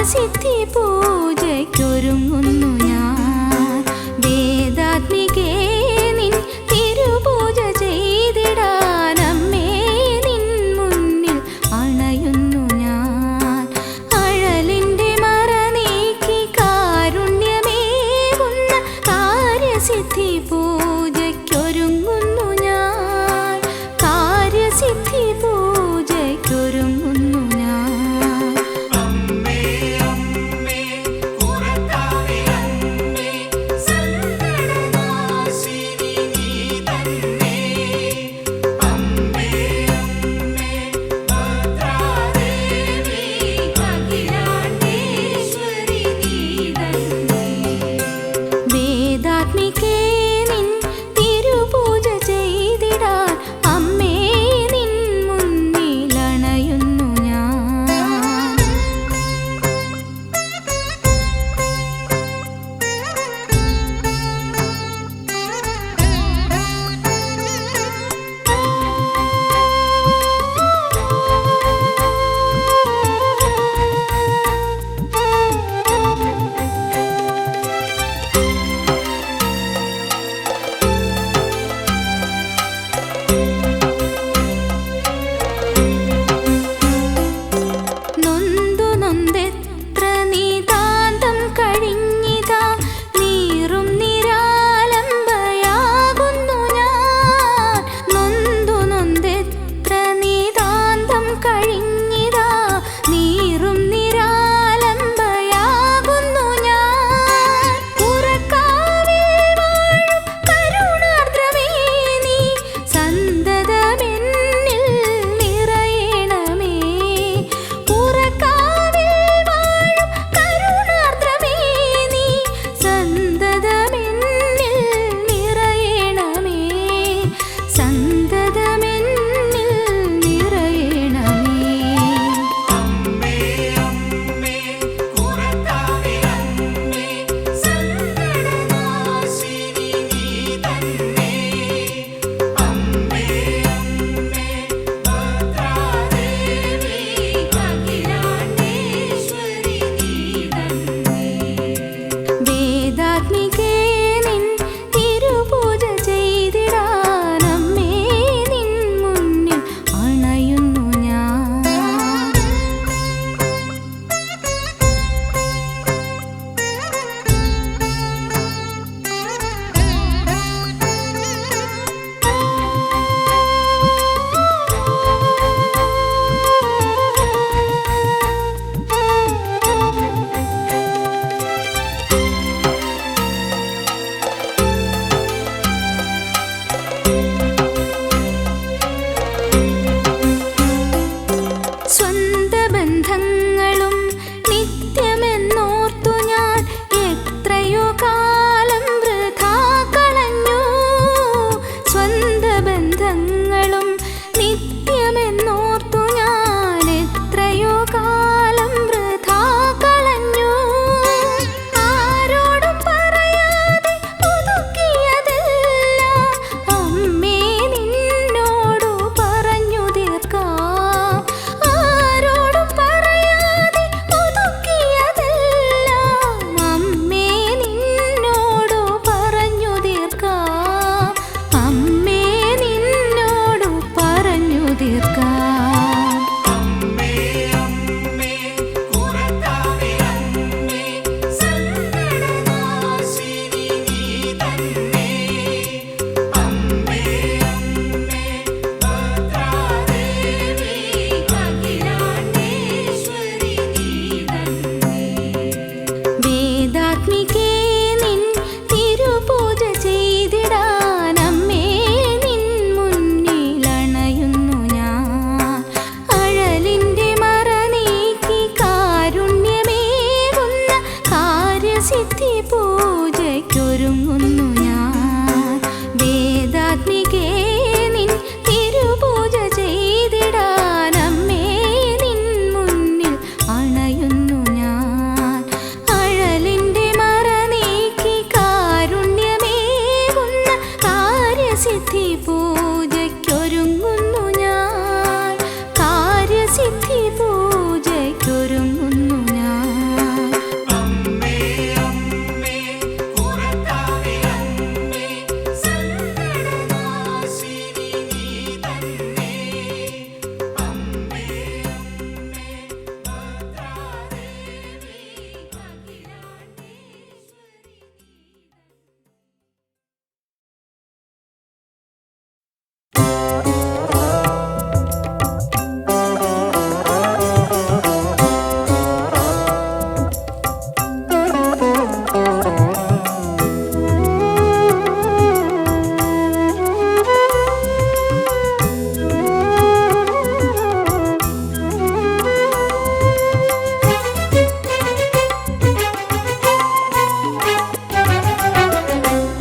കാര്യസിദ്ധി പൂജയ്ക്കൊരുങ്ങുന്നു ഞാൻ. വേദാത്മികേ നിൻ തിരുപൂജ ചെയ്തിടാൻ അമ്മേ നിൻ മുന്നിൽ അണയുന്നു ഞാൻ. അഴലിൻ്റെ മറ നീക്കി കാരുണ്യമേകുന്ന കാര്യസിദ്ധി പൂജയ്ക്കൊരുങ്ങുന്നു ഞാൻ. കാര്യസിദ്ധി പൂജയ്ക്കൊരുങ്ങുന്നു ഞാൻ. അമ്മേ അമ്മേ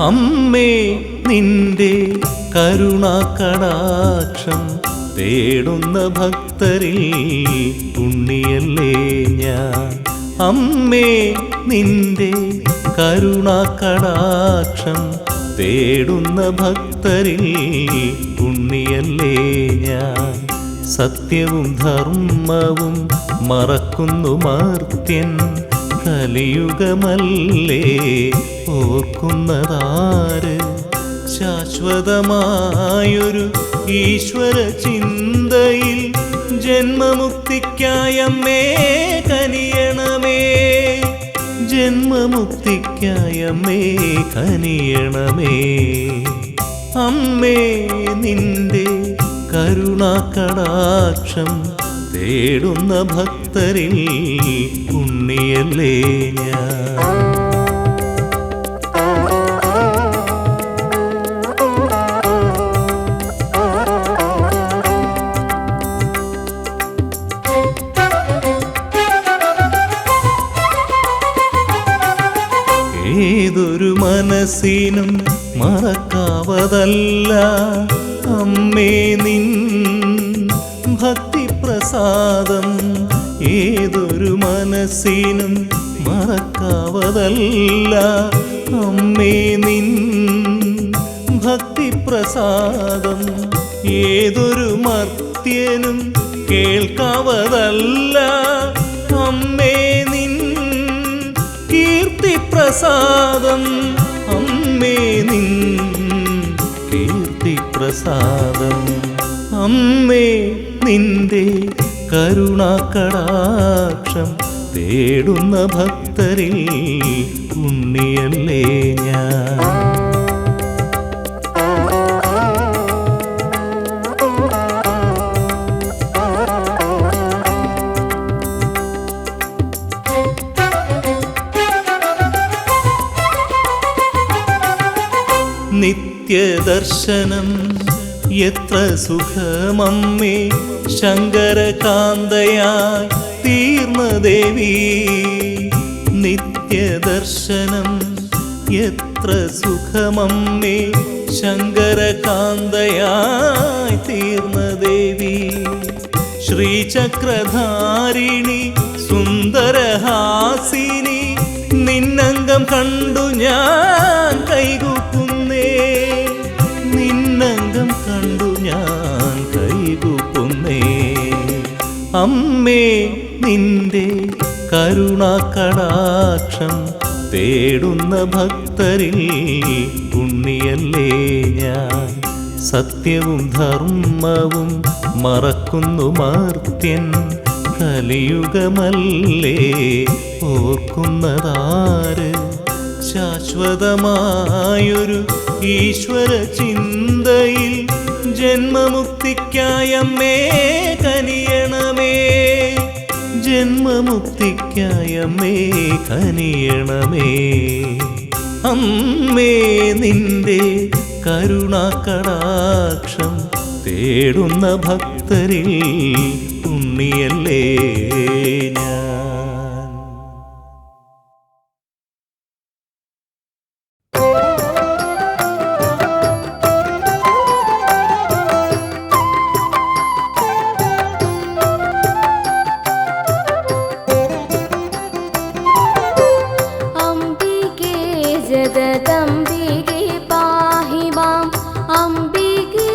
അമ്മേ നിന്റെ കരുണാകടാക്ഷം തേടുന്ന ഭക്തരിൽ ഉണ്ണിയല്ലേ ഞാൻ. അമ്മേ നിന്റെ കരുണാകടാക്ഷം തേടുന്ന ഭക്തരിൽ ഉണ്ണിയല്ലേ ഞാൻ. സത്യവും ധർമ്മവും മറക്കുന്നു മർത്യൻ, കലിയുഗമല്ലേ ഓർക്കുന്നതാര്. ശാശ്വതമായൊരു ഈശ്വര ചിന്തയിൽ ജന്മമുക്തിക്കായമ്മേ കനിയണമേ. ജന്മമുക്തിക്കായമ്മേ കനിയണമേ. അമ്മേ നിന്റെ കരുണാകടാക്ഷം തേടുന്ന ഭക്തരിൽ ഉണ്ണിയല്ലേ ഞാൻ. ഏതൊരു മനസ്സിനും മറക്കാവതല്ല അമ്മേ നിൻ ഭക്തിപ്രസാദം. ഏതൊരു മനസ്സിനും മറക്കാവതല്ല അമ്മേ നിൻ ഭക്തിപ്രസാദം. ഏതൊരു മർത്യനും കേൾക്കാവതല്ല അമ്മേ നിൻ കീർത്തിപ്രസാദം. അമ്മേ നിൻ കീർത്തിപ്രസാദം. അമ്മേ നിന്റെ കരുണാകടാക്ഷം തേടുന്ന ഭക്തരിൽ ഉണ്ണിയല്ലേ ഞാൻ. നിത്യദർശനം എത്ര സുഖമമ്മേ, ശങ്കരകാന്തയായി തീർന്ന ദേവി. നിത്യദർശനം എത്ര സുഖമമ്മേ, ശങ്കരകാന്തയായി തീർന്ന ദേവി. ശ്രീചക്രധാരിണി സുന്ദരഹാസിനി, നിന്നംഗം കണ്ടു ഞാൻ കൈകൂപ്പുന്നേ. നിന്നംഗം കണ്ടു ഞാൻ കൈകൂപ്പുന്നേ. അമ്മേ നിന്റെ കരുണാകടാക്ഷം തേടുന്ന ഭക്തരിൽ ഉണ്ണിയല്ലേ ഞാൻ. സത്യവും ധർമ്മവും മറക്കുന്നു മർത്യൻ, കലിയുഗമല്ലേ ഓർക്കുന്നതാര്. ശാശ്വതമായൊരു ഈശ്വര ചിന്തയിൽ ജന്മമുക്തിക്കായമ്മേ കനിയണമേ. ജന്മമുക്തിക്കായമ്മേ കനിയണമേ. അമ്മേ നിന്റെ കരുണാകടാക്ഷം തേടുന്ന ഭക്തരിൽ ഉണ്ണിയല്ലേ ഞാൻ. जगदम्बिके पाहि माम्, अम्बिके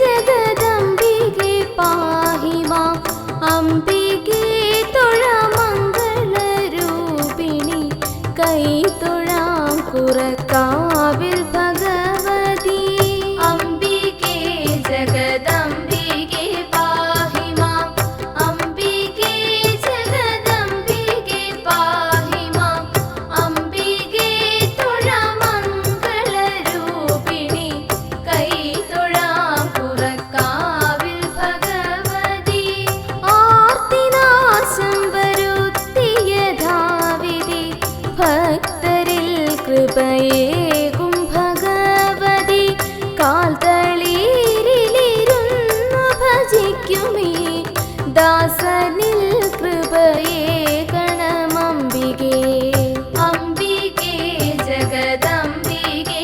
जगदम्बिके पाहि माम्, अम्बिके तुळमङ्गलरूपिणि कै तुळां कुरकाविल् भगवती. अम्बिके जगदम्बिके पाहि माम्, अम्बिके जगदम्बिके पाहि माम्, अम्बिके കൃപയേകും ഭഗവതി. കാൽ തളീരിലിരുന്നു ഭജിക്കുമേ ദാസനിൽ കൃപയേകണമംബികേ. അംബികേ ജഗദംബികേ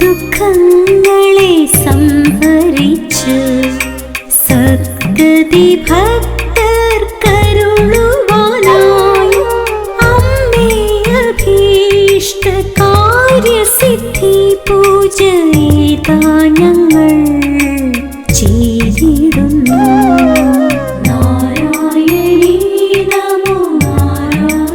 ദുഃഖങ്ങളെ സംഹരിച്ച് സദ്ഗതി ഭക്തർ കരുളുവാനായി അമ്മേ അഭീഷ്ട കാര്യസിദ്ധി പൂജയിതാ ഞങ്ങൾ ചെയ്തിടുന്നു. നാരായണീ നമോ നാരായണീ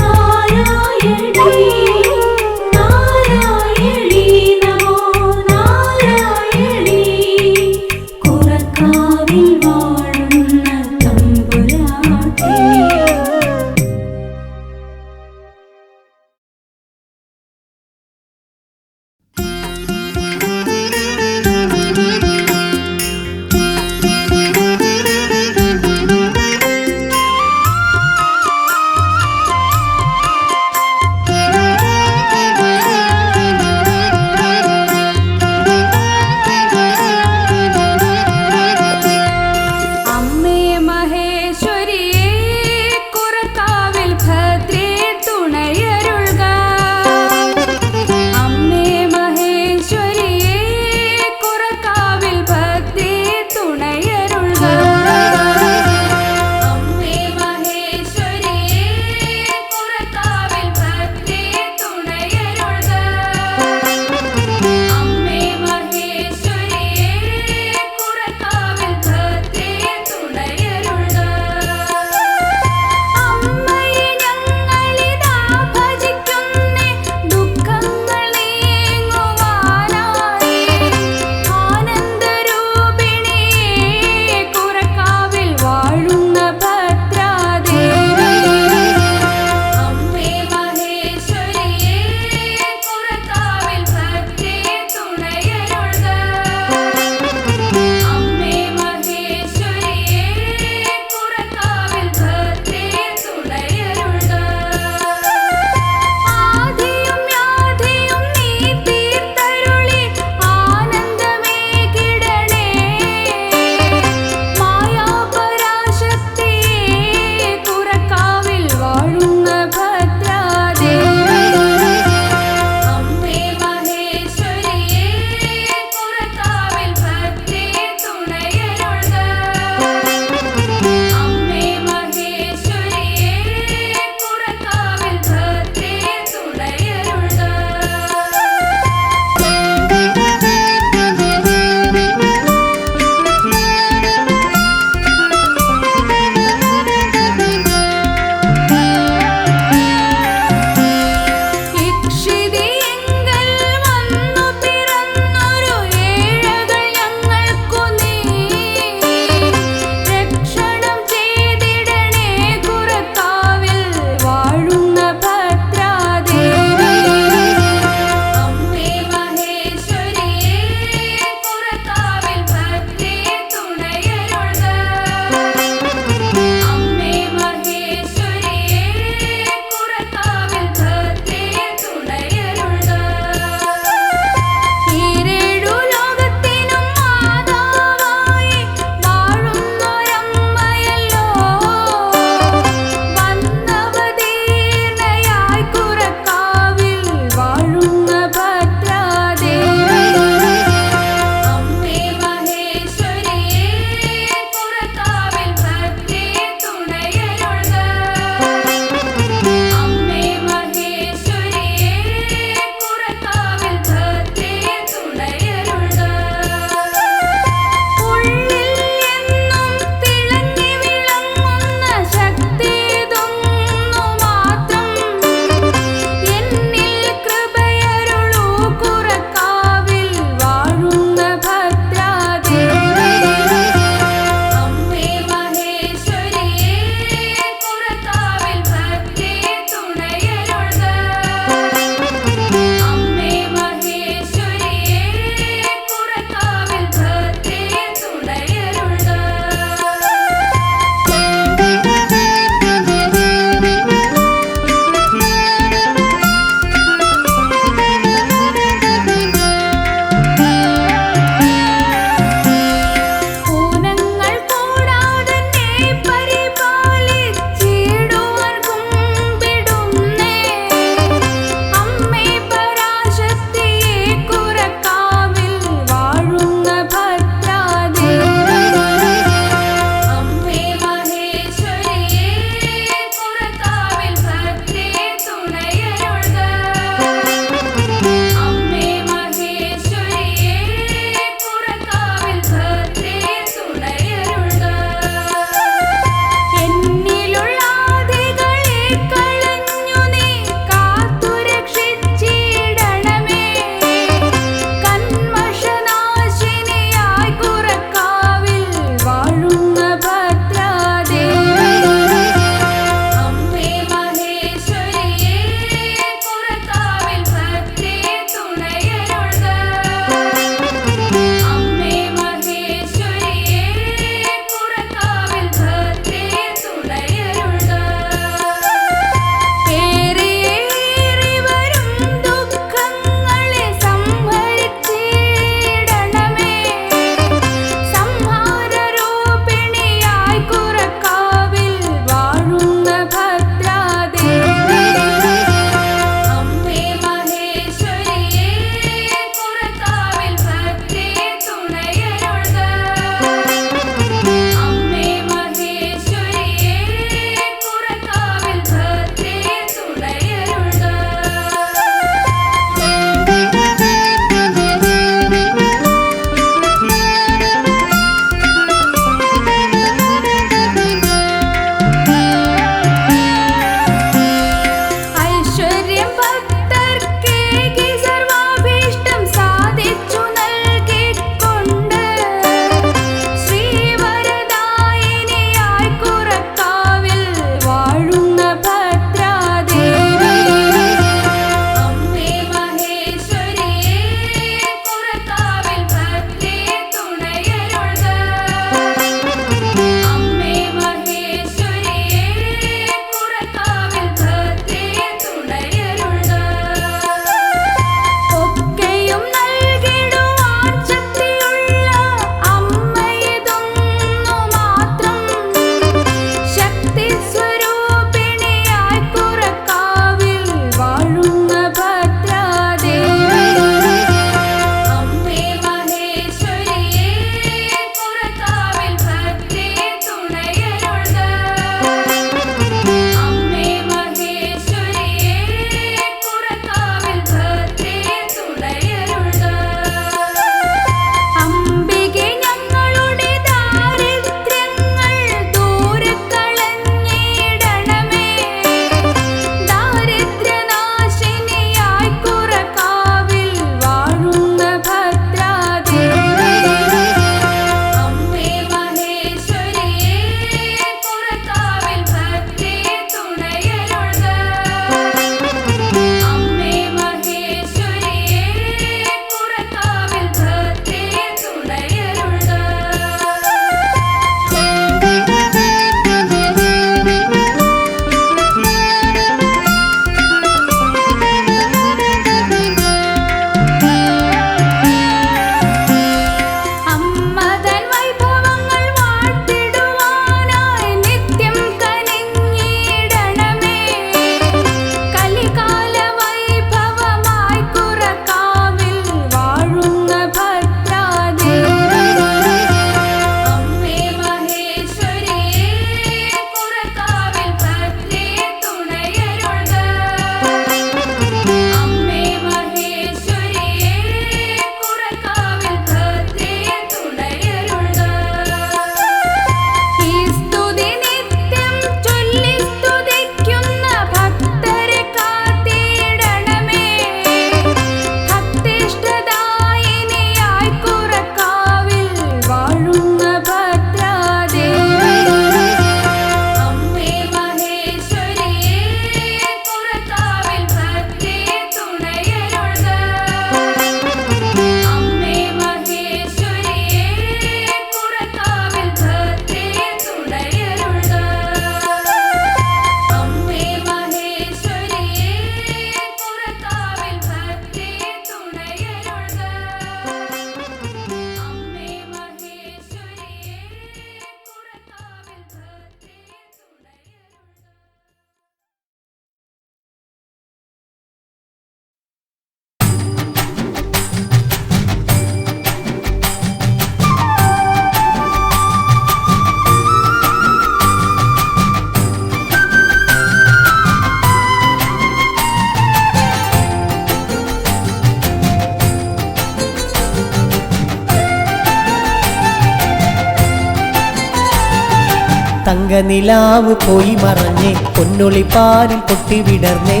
തങ്കനിലാവ് പോയി മറഞ്ഞേ പൊന്നൊളിപ്പാരിൽ പൊട്ടി വിടർന്നേ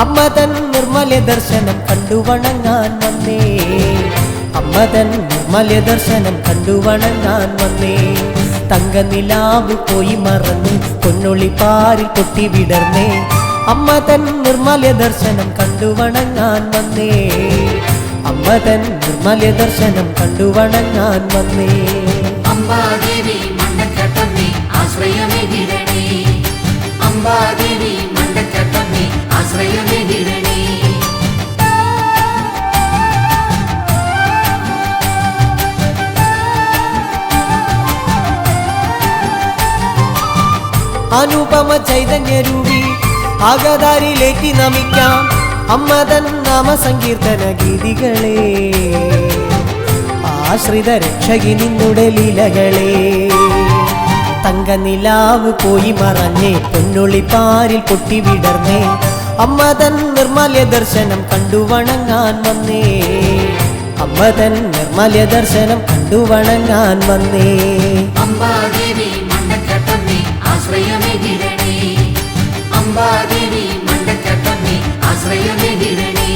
അമ്മ തൻ നിർമ്മല ദർശനം കണ്ടു വണങ്ങാൻ വന്നേ അമ്മ തൻ നിർമ്മല ദർശനം കണ്ടു വണങ്ങാൻ വന്നേ തങ്കനിലാവ് പോയി മറഞ്ഞ് പൊന്നൊളിപ്പാരിൽ പൊട്ടി വിടർന്നേ അമ്മ തൻ നിർമ്മല ദർശനം കണ്ടു വണങ്ങാൻ വന്നേ അമ്മ തൻ നിർമ്മല ദർശനം കണ്ടു വണങ്ങാൻ വന്നേ അംബാദേവി മണ്ടക്കത്തമ്മേ ആശ്രയമേകിടണേ അംബാദേവി മണ്ടക്കത്തമ്മേ ആശ്രയമേകിടണേ അനുപമ ചൈതന്യരൂപി ആഗതാരിലേക്ക് നമിക്കാം അമ്മ തൻ നാമസങ്കീർത്തന ഗീതികളെ ആശ്രിത രക്ഷകി നിന്നുടെ ലീലകളെ തങ്കനിലാവ് പോയി മറഞ്ഞേ പൊന്നൊളിപ്പാരിൽ പൊട്ടി വിടർന്നേ അമ്മ തൻ നിർമ്മല ദർശനം കണ്ടു വണങ്ങാൻ വന്നേ അമ്മ തൻ നിർമ്മല ദർശനം കണ്ടു വണങ്ങാൻ വന്നേ അംബാദേവി മണ്ടക്കത്തമ്മേ ആശ്രയമേകിടണേ അംബാദേവി മണ്ടക്കത്തമ്മേ ആശ്രയമേകിടണേ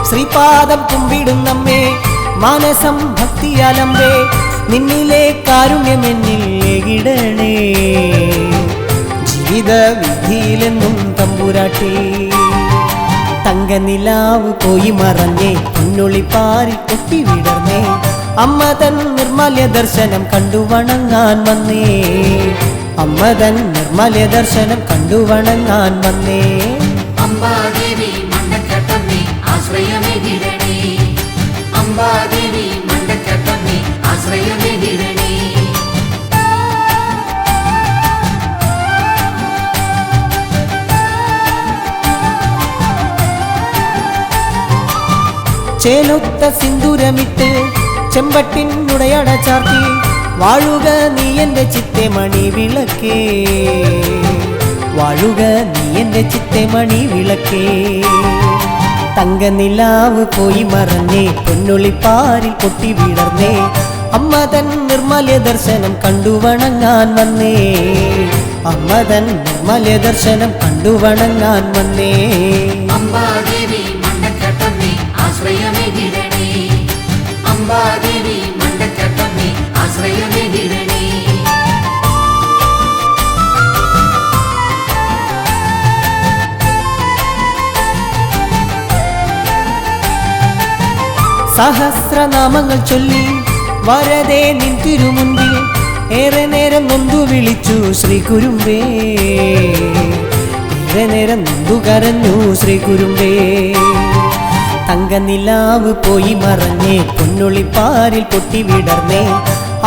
ശ്രീപാദം കുമ്പിടുന്നമ്മേ മാനസം ഭക്തിയാലമ്പേ നിന്നിലെ കാരുണ്യമെന്നിൽ ഏകിടണേ ജീവിത വിധിയിലെന്നും തമ്പുരാട്ടി തങ്കനിലാവ് പോയി മറഞ്ഞേ പൊന്നൊളിപ്പാരിൽ പൊട്ടി വിടർന്നേ അമ്മ തൻ നിർമ്മല ദർശനം കണ്ടു വണങ്ങാൻ വന്നേ അമ്മ തൻ നിർമ്മല ദർശനം കണ്ടു വണങ്ങാൻ വന്നേ അംബാദേവി മണ്ടക്കത്തമ്മേ ആശ്രയമേകിടണേ അംബാദേവി മണ്ടക്കത്തമ്മേ ആശ്രയമേകിടണേ ചേലൊത്ത സിന്ദൂരമിട്ട് ചെമ്പട്ടിനുടയട ചാർത്തി വാഴുക നീ എൻ്റെ ചിത്തെ മണി വിളക്കേ വാഴുക നീ എൻ്റെ ചിത്തെ മണി വിളക്കേ തങ്കനിലാവ് പോയി മറഞ്ഞേ പൊന്നൊളിപ്പാരിൽ പൊട്ടി വിടർന്നേ അമ്മ തൻ നിർമ്മല ദർശനം കണ്ടു വണങ്ങാൻ വന്നേ അമ്മ തൻ നിർമ്മല ദർശനം കണ്ടു വണങ്ങാൻ വന്നേ അംബാദേവി മണ്ടക്കത്തമ്മേ ആശ്രയമേകിടണേ അംബാദേവി മണ്ടക്കത്തമ്മേ ആശ്രയമേകിടണേ സഹസ്രനാമങ്ങൾ ചൊല്ലി വരദേ നിൻ തിരുമുൻപിൽ ഏറെ നേരം നൊന്തു വിളിച്ചു ശ്രീ കുരുമ്പേ ഏറെ നേരം നൊന്തു കരഞ്ഞു ശ്രീ കുരുമ്പേ തങ്കനിലാവ് പോയി മറഞ്ഞേ പൊന്നൊളിപ്പാരിൽ പൊട്ടി വിടർന്നേ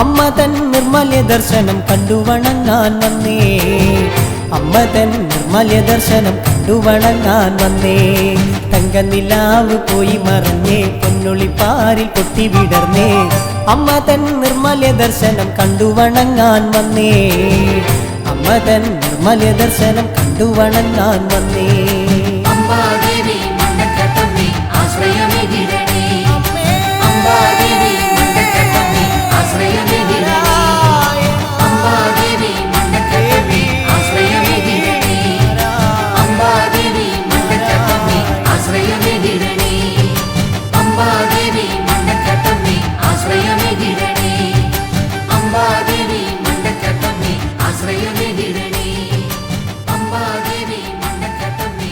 അമ്മ തൻ നിർമ്മല ദർശനം കണ്ടു വണങ്ങാൻ വന്നേ അമ്മ തൻ നിർമ്മല ദർശനം കണ്ടു വണങ്ങാൻ വന്നേ തങ്കനിലാവ് പോയി മറഞ്ഞേ പൊന്നൊളിപ്പാരിൽ പൊട്ടി വിടർന്നേ അമ്മ തൻ നിർമ്മല ദർശനം കണ്ടു വണങ്ങാൻ വന്നേ അമ്മ തൻ നിർമ്മല ദർശനം കണ്ടു വണങ്ങാൻ വന്നേ അംബാദേവി മണ്ടക്കത്തമ്മേ ആശ്രയമേകിടണേ അംബാദേവി മണ്ടക്കത്തമ്മേ ആശ്രയമേകിടണേ അംബാദേവി മണ്ടക്കത്തമ്മേ ആശ്രയമേകിടണേ അംബാദേവി മണ്ടക്കത്തമ്മേ ആശ്രയമേകിടണേ അംബാദേവി മണ്ടക്കത്തമ്മേ ആശ്രയമേകിടണേ അംബാദേവി മണ്ടക്കത്തമ്മേ ആശ്രയമേകിടണേ അംബാദേവി മണ്ടക്കത്തമ്മേ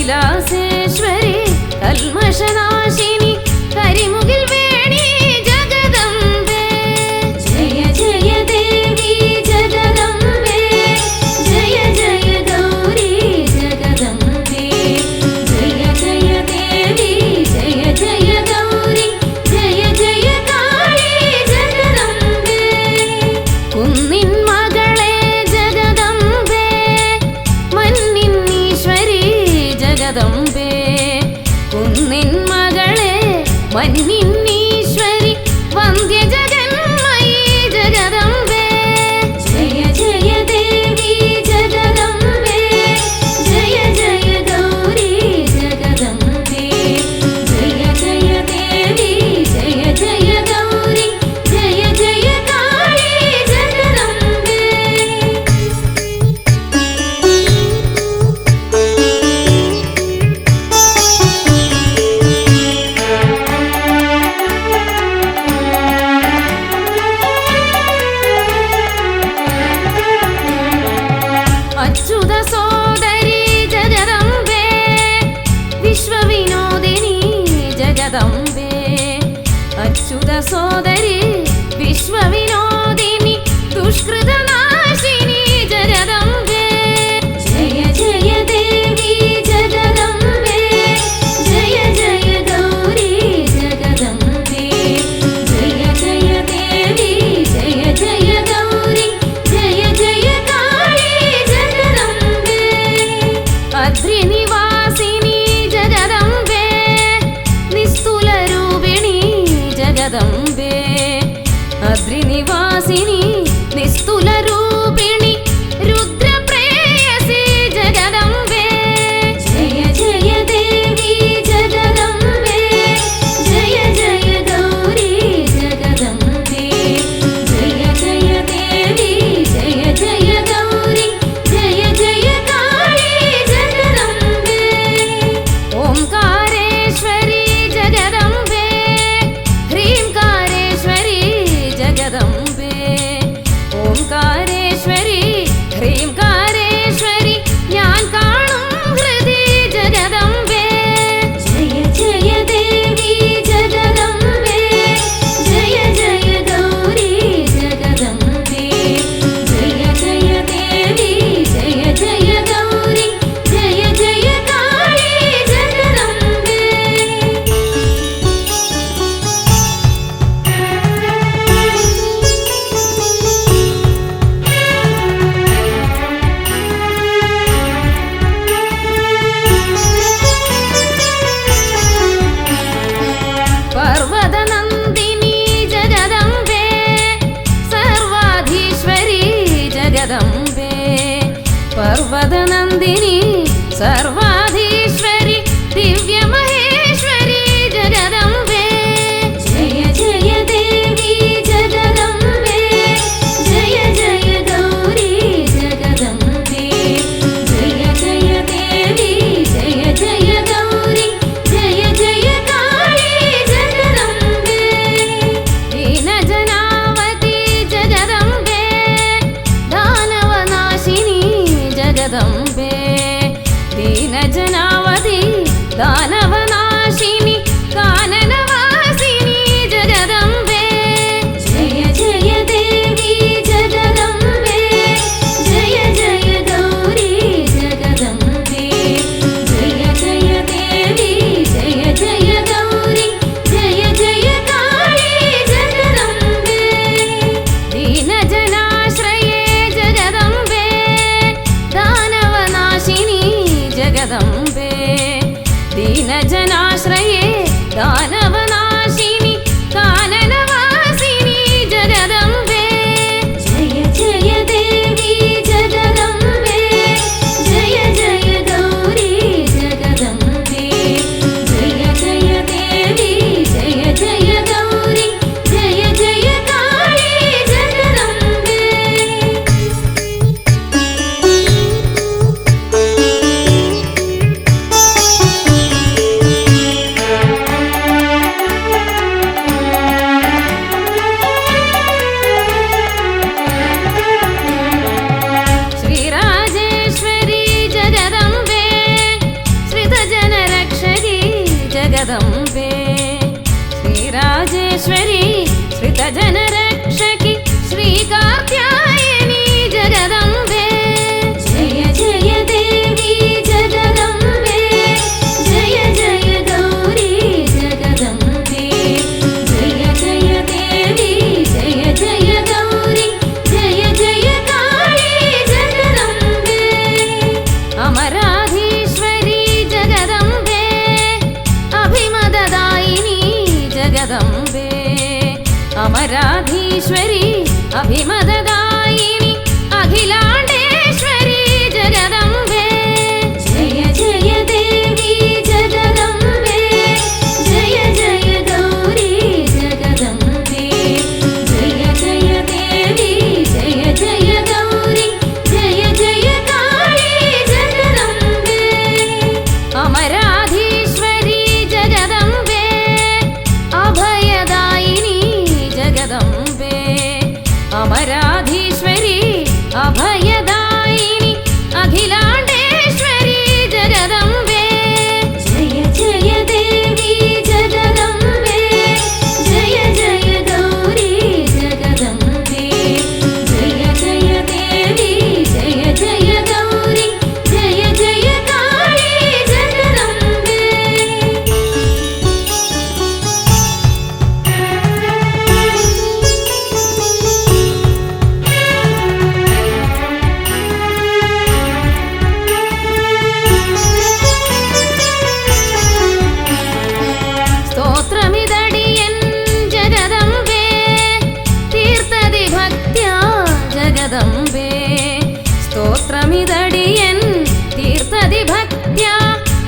കൈലാസേശ്വരി കൽമഷനാശിനി കരിമുകിൽ വേണി ജഗദംബേ ജയ ജയ ദേവി ജഗദംബേ ജയ ജയ ഗൗരി ജഗദംബേ ജയ ജയ ദേവി ജയ ജയ ഗൗരി ജയ ജയ കാളി ജഗദംബേ കുന്നിൻ മകളെ ജഗദംബേ മന്നിൻ ഈശ്വരി ജഗദംബേ കുന്നിൻ മകളെ മന്നിൻ ഈശ്വരി വന്ദ്യ ജഗന്മയി ജഗദംബേ ജയ ജയ ദേവി ജഗദംബേ ജയ ജയ ഗൗരി ജഗദംബേ ജയ ജയ ദേവി ജയ ജയ ഗൗരി ജയ ജയ കാളി ജഗദംബേ അച്യുത സോദരി ജഗദംബേ വിശ്വവിനോദിനി ജഗദംബേ അച്യുത സോദരി വിശ്വവിനോദിനി ദുഷ്കൃതനാശിനി ജഗദംബേ ജയ ജയ ദേവി ജഗദംബേ ജയ ജയ ഗൗരി ജഗദംബേ ജയ ജയ ദേവി ജയ ജയ ഗൗരി ജയ ജയ കാളി ജഗദംബേ അദ്രി നിവാസിനി ജഗദംബേ നിസ്തുല രൂപിണി ജഗദംബേ അദ്രി നിവാസിനി നിസ്തുല രൂപിണി രുദ്രപ്രേയസി ജഗദംബേ ജയ ജയ ദേവി ജഗദംബേ ജയ ജയ ഗൗരി ജഗദംബേ ജയ ജയ ദേവി ജയ ജയ ഗൗരി ജയ ജയ കാളി ജഗദംബേ ഓംകാരേശ്വരി ജഗദംബേ ഹ്രീംകാരേശ്വരി ജഗദംബേ ഓംകാരേശ്വരി ഹ്രീംകാരേശ്വരി ഞാൻ കാണും ഹൃദി ജഗദംബേ ജയ ജയ ദേവി ജഗദംബേ ജയ ജയ ഗൗരി ജഗദംബേ ജയ ജയ ദേവി ജയ ജയ ഗൗരി ജയ ജയ കാളി ജഗദംബേ പർവതനന്ദിനി ജഗദംബേ സർവാധീശ്വരി ജഗദംബേ പർവതനന്ദിനി സർവാധീശ്വരി ദിവ്യമഹേശ്വരി ജഗദംബേ ജയ ജയ ദേവി ജഗദംബേ ജയ ജയ ഗൗരി ജഗദംബേ ജയ ജയ ദേവി ജയ ജയ ഗൗരി ജയ ജയ കാളി ജഗദംബേ ദീനജനാവതി ജഗദംബേ ദാനവനാശിനി ജഗദംബേ ദീനജനാവതി ദാനവനാശിനി കാനനവാസിനി ജഗദംബേ ജയ ജയ ദേവി ജഗദംബേ ജയ ജയ ഗൗരി ജഗദംബേ ജയ ജയ ദേവി ജയ ജയ ഗൗരി ജയ ജയ കാളി ജഗദംബേ ദീനജനാശ്രയേ ജഗദംബേ ദാനവനാശിനി ജഗദംബേ ദീനജനാശ്രയേ ദാനവനാശിനി കാനനവാസിനി ജഗദംബേ ജയ ജയ ദേവി ജഗദംബേ ജയ ജയ ഗൗരി ജഗദംബേ ജയ ജയ ദേവി ജയ ജയ ഗൗരി ജയ ജയ കാളി ജഗദംബേ അഭിമതദായിനി അഖിലാണ്ടേശ്വരി ജഗദംബേ ജയ ജയ ദേവി ജഗദംബേ ജയ ജയ ഗൗരി ജഗദംബേ ജയ ജയ ദേവി ജയ ജയ ഗൗരി ജയ ജയ കാളി ജഗദംബേ അമരാധീശ്വരി ജഗദംബേ അഭയദായിനി ജഗദംബേ അമരാധീശ്വരി അഭയദായിനി അഖിലാണ്ടേശ്വരി ജഗദംബേ ജയ ജയ ദേവി ജഗദംബേ ജയ ജയ ഗൗരി ജഗദംബേ ജയ ജയ ദേവി ജയ ജയ ഗൗരി ജയ ജയ കാളി ജഗദംബേ സ്തോത്രമിതടിയൻ ജഗദംബേ തീർത്ഥതി ഭക്ത്യാ ജഗദംബേ സ്തോത്രമിതടിയൻ തീർത്ഥതി ഭക്ത്യാ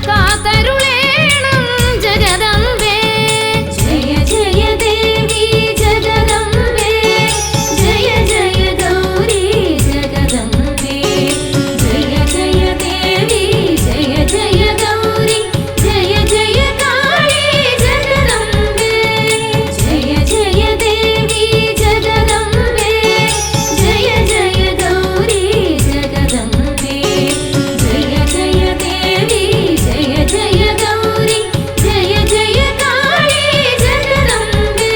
കാതരുളേണം ജഗദംബേ ജയ ജയ ദേവി ജഗദംബേ ജയ ജയ ഗൗരി ജഗദംബേ ജയ ജയ ദേവി ജയ ജയ ഗൗരി ജയ ജയ കാളി ജഗദംബേ ജയ ജയ ദേവി ജഗദംബേ ജയ ജയ ഗൗരി ജഗദംബേ ജയ ജയ ദേവി ജയ ജയ ഗൗരി ജയ ജയ കാളി ജഗദംബേ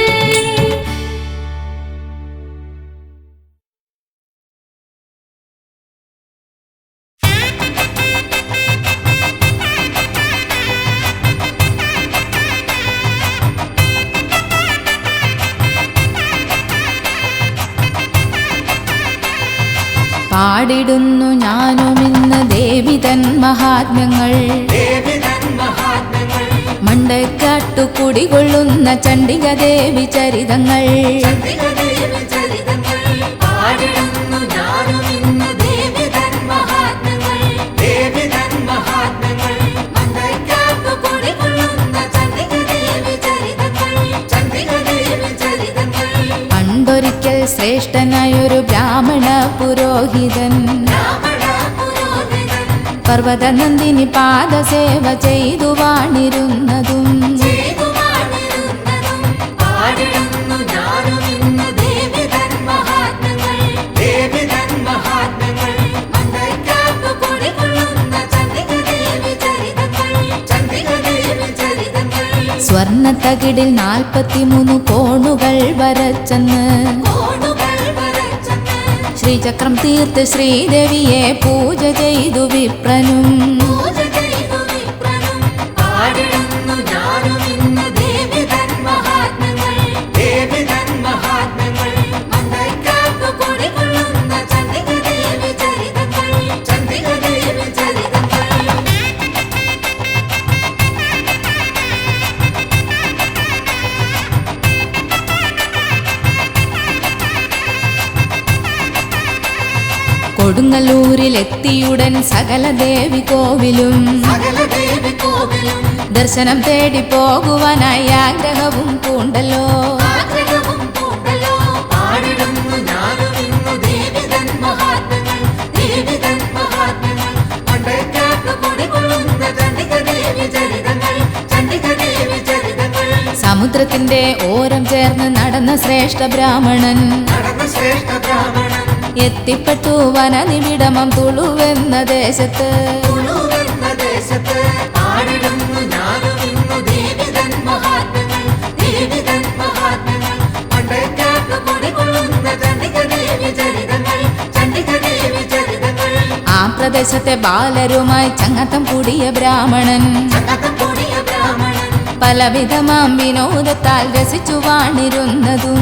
പാടിടുന്നു ഞാനുമിന്ന് ദേവി തൻ മഹാത്മ്യങ്ങൾ മണ്ടക്കാട്ടു കുടികൊള്ളുന്ന ചണ്ഡിക ദേവി ചരിതങ്ങൾ പണ്ടൊരിക്കൽ ശ്രേഷ്ഠനായൊരു ബ്രാഹ്മണ പുരോഹിതൻ പർവ്വതനന്ദിനി പാദസേവ ചെയ്തു വാണിരുന്നതും സ്വർണ്ണത്തകിടിൽ 43 കോണുകൾ വരച്ചെന്ന് ശ്രീചക്രം തീർത്ത് ശ്രീദേവിയെ പൂജ ചെയ്തു വിപ്രനും കൊടുങ്ങല്ലൂരിലെത്തിയുടൻ സകല ദേവി കോവിലും ദർശനം തേടി പോകുവാനായി ആഗ്രഹവും പൂണ്ടല്ലോ സമുദ്രത്തിന്റെ ഓരം ചേർന്ന് നടന്ന ശ്രേഷ്ഠ ബ്രാഹ്മണൻ എത്തിപ്പെട്ടു വനനിബിഡമം തുളുവെന്ന ദേശത്ത് ആ പ്രദേശത്തെ ബാലരുമായി ചങ്ങത്തം കൂടിയ ബ്രാഹ്മണൻ പലവിധമാം വിനോദത്താൽ രസിച്ചു വാണിരുന്നതും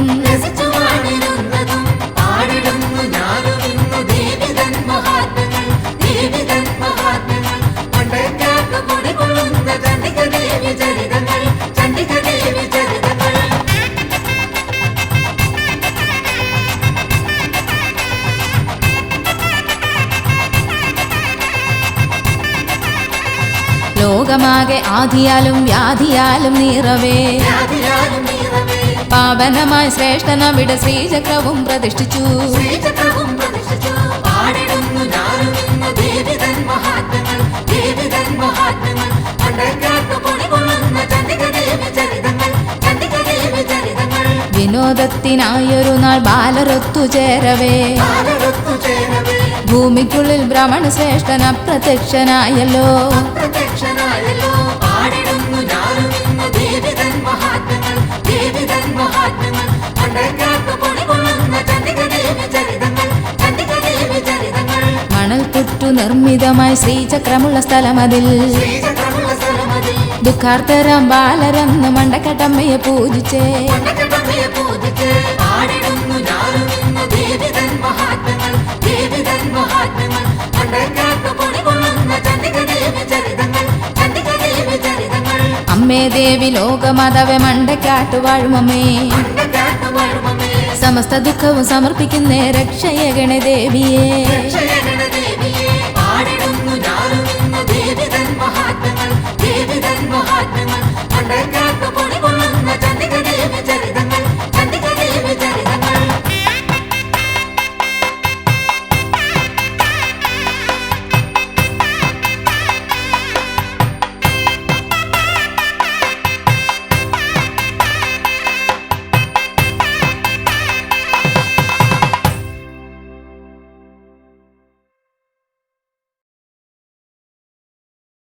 ലോകമാകെ ആദിയാലും വ്യാധിയാലും നീറവേ വ്യാധിയാലും നീറവേ പാവനമായി ശ്രേഷ്ഠനവിടെ ശ്രീചക്രവും പ്രതിഷ്ഠിച്ചു ശ്രീചക്രവും പ്രതിഷ്ഠിച്ചു. പാടിടുന്നു ഞാനും ഇന്നു ദേവിതൻ മഹാത്മ്യങ്ങൾ, ദേവിതൻ മഹാത്മ്യങ്ങൾ. പണ്ടക്കാട്ടു പൊടികൊള്ളുന്ന ചണ്ഡിക ദേവി ചരിതങ്ങൾ, ചണ്ഡിക ദേവി ചരിതങ്ങൾ. വിനോദത്തിനായൊരു നാൾ ബാലരൊത്തു ചേരവേ കാലൊത്തു ചേരവേ ഭൂമിക്കുള്ളിൽ ബ്രഹ്മണ ശ്രേഷ്ഠൻ അപ്രത്യക്ഷനായല്ലോ പ്രത്യക്ഷനായല്ലോ. പാടിടുന്നു ഞാനും ഇന്നു ദേവിതൻ മഹാത്മ്യങ്ങൾ, ദേവിതൻ മഹാത്മ്യങ്ങൾ. പണ്ടക്കാട്ടു പൊടികൊള്ളുന്ന ചണ്ഡിക ദേവി ചരിതങ്ങൾ, ചണ്ഡിക ദേവി ചരിതങ്ങൾ. മണൽ പുറ്റു നിർമ്മിതമായി ശ്രീചക്രമുള്ള സ്ഥലമതിൽ ശ്രീചക്രമുള്ള സ്ഥലമതിൽ ദുഃഖാർത്തരം ബാലരന്ന് മണ്ടക്കട്ടമ്മയെ പൂജിച്ചേ പണ്ടക്കട്ടമ്മയെ പൂജിച്ച്. പാടിടുന്നു ഞാനും ഇന്നു ദേവിതൻ മഹാത്മ്യങ്ങൾ, ദേവിതൻ മഹാത്മ്യങ്ങൾ. പണ്ടക്കാട്ടു പൊടികൊള്ളുന്ന ചണ്ഡിക ദേവി ചരിതങ്ങൾ, ചണ്ഡിക ദേവി ചരിതങ്ങൾ. അമ്മേ ദേവി ലോകമാതാവെ മണ്ടക്കാട്ടു വാഴുമമ്മേ പണ്ടക്കാട്ടു വാഴുമമ്മേ സമസ്ത ദുഃഖവും സമർപ്പിക്കുന്നേ രക്ഷയഗണ ദേവിയെ രക്ഷയഗണ ദേവിയേ.